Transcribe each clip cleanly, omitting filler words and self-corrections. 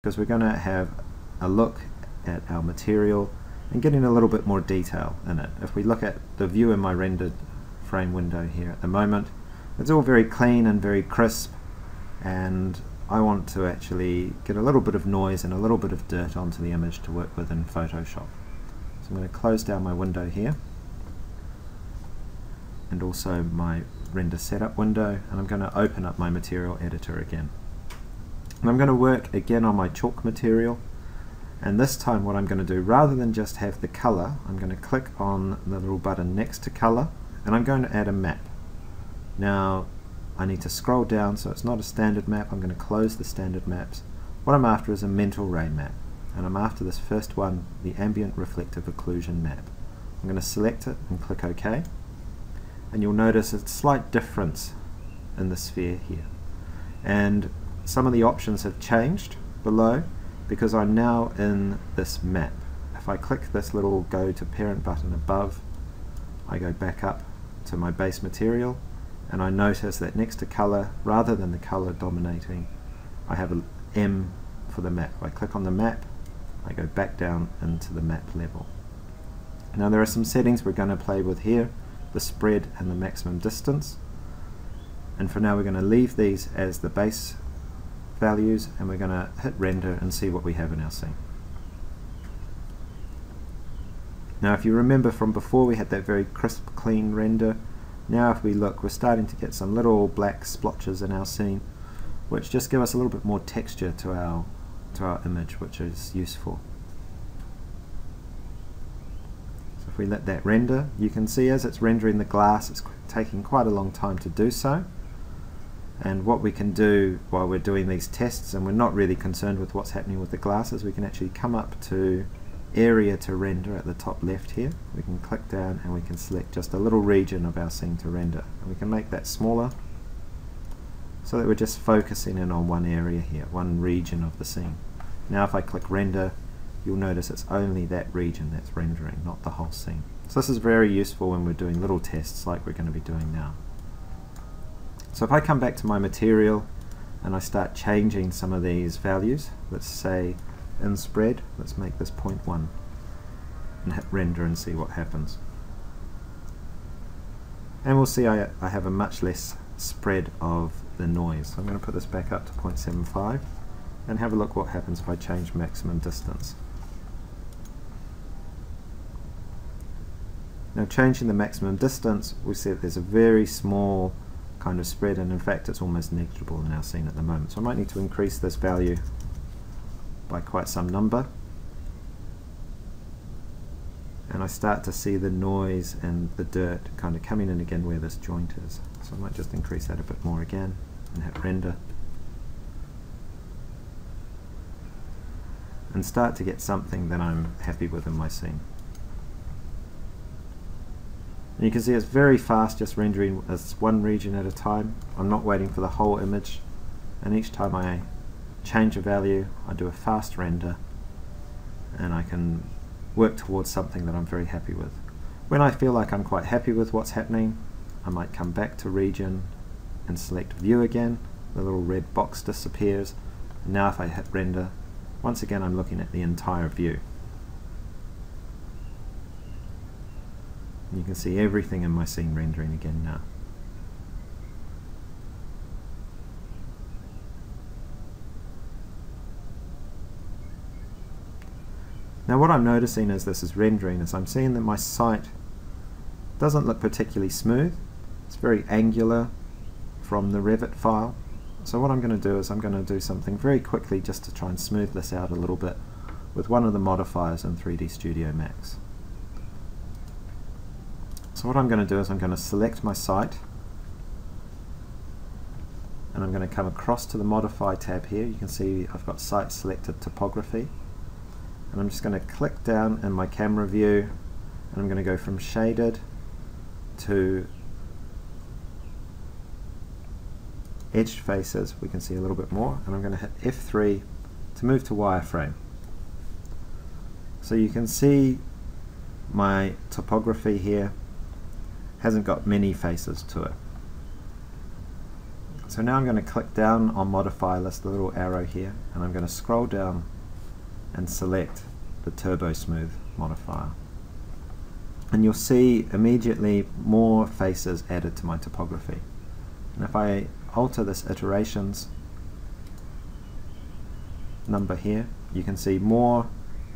because we're going to have a look at our material and getting a little bit more detail in it. If we look at the view in my rendered frame window here at the moment, it's all very clean and very crisp, and I want to actually get a little bit of noise and a little bit of dirt onto the image to work with in Photoshop. So I'm going to close down my window here and also my render setup window, and I'm going to open up my material editor again. And I'm going to work again on my chalk material, and this time what I'm going to do, rather than just have the color, I'm going to click on the little button next to color and I'm going to add a map. Now I need to scroll down, so it's not a standard map. I'm going to close the standard maps. What I'm after is a mental ray map, and I'm after this first one, the Ambient Reflective Occlusion map. I'm going to select it and click OK, and you'll notice a slight difference in the sphere here, and some of the options have changed below because I'm now in this map. If I click this little go to parent button above, I go back up to my base material, and I notice that next to color, rather than the color dominating, I have an M for the map. I click on the map, I go back down into the map level. Now there are some settings we're going to play with here, the spread and the maximum distance, and for now we're going to leave these as the base values, and we're going to hit render and see what we have in our scene. Now if you remember from before, we had that very crisp, clean render. Now if we look, we're starting to get some little black splotches in our scene, which just give us a little bit more texture to our image, which is useful. So if we let that render, you can see as it's rendering the glass, it's taking quite a long time to do so. And what we can do while we're doing these tests, and we're not really concerned with what's happening with the glass, is we can actually come up to area to render at the top left here. We can click down and we can select just a little region of our scene to render, and we can make that smaller so that we're just focusing in on one area here, one region of the scene. Now if I click render, you'll notice it's only that region that's rendering, not the whole scene. So this is very useful when we're doing little tests like we're going to be doing now. So if I come back to my material and I start changing some of these values, let's say in spread, let's make this 0.1 and hit render and see what happens. And we'll see I have a much less spread of the noise. So I'm going to put this back up to 0.75 and have a look what happens if I change maximum distance. Now changing the maximum distance, we see that there's a very small kind of spread, and in fact it's almost negligible in our scene at the moment. So I might need to increase this value by quite some number, and I start to see the noise and the dirt kind of coming in again where this joint is. So I might just increase that a bit more again and hit render and start to get something that I'm happy with in my scene. And you can see it's very fast, just rendering as one region at a time. I'm not waiting for the whole image, and each time I change a value, I do a fast render, and I can work towards something that I'm very happy with. When I feel like I'm quite happy with what's happening, I might come back to region and select view again. The little red box disappears, and now if I hit render, once again I'm looking at the entire view. You can see everything in my scene rendering again now. Now what I'm noticing as this is rendering is I'm seeing that my site doesn't look particularly smooth. It's very angular from the Revit file. So what I'm going to do is I'm going to do something very quickly just to try and smooth this out a little bit with one of the modifiers in 3dsMax. So what I'm going to do is I'm going to select my site, and I'm going to come across to the modify tab here. You can see I've got site selected topography, and I'm just going to click down in my camera view, and I'm going to go from shaded to edged faces. We can see a little bit more, and I'm going to hit F3 to move to wireframe. So you can see my topography here hasn't got many faces to it. So now I'm going to click down on modify list, the little arrow here, and I'm going to scroll down and select the Turbo Smooth modifier. And you'll see immediately more faces added to my topography. And if I alter this iterations number here, you can see more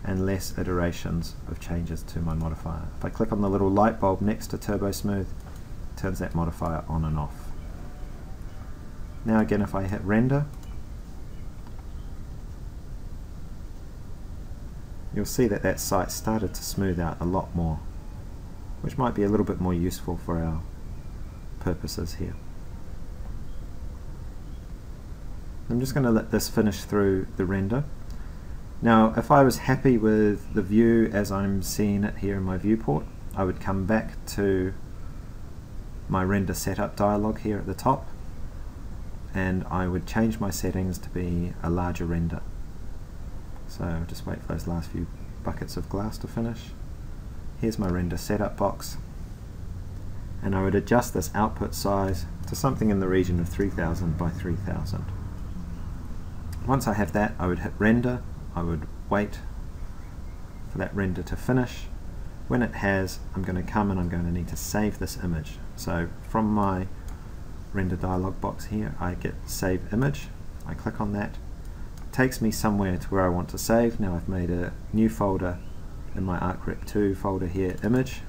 and less iterations of changes to my modifier. If I click on the little light bulb next to Turbo Smooth, it turns that modifier on and off. Now again, if I hit render, you'll see that that site started to smooth out a lot more, which might be a little bit more useful for our purposes here. I'm just going to let this finish through the render. Now, if I was happy with the view as I'm seeing it here in my viewport, I would come back to my render setup dialog here at the top, and I would change my settings to be a larger render. So just wait for those last few buckets of glass to finish. Here's my render setup box, and I would adjust this output size to something in the region of 3000 by 3000. Once I have that, I would hit render. I would wait for that render to finish. When it has, I'm going to come and I'm going to need to save this image. So from my render dialog box here, I get save image. I click on that. It takes me somewhere to where I want to save. Now I've made a new folder in my ArcRep2 folder here, image,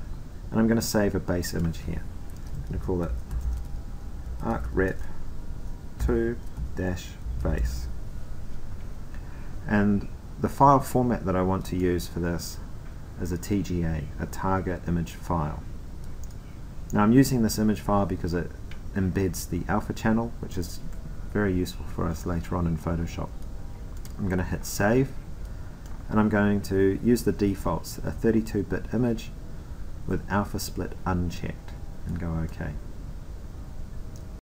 and I'm going to save a base image here. I'm going to call it ArcRep2-base. And the file format that I want to use for this is a TGA, a target image file. Now I'm using this image file because it embeds the alpha channel, which is very useful for us later on in Photoshop. I'm going to hit save, and I'm going to use the defaults, a 32-bit image with alpha split unchecked, and go OK.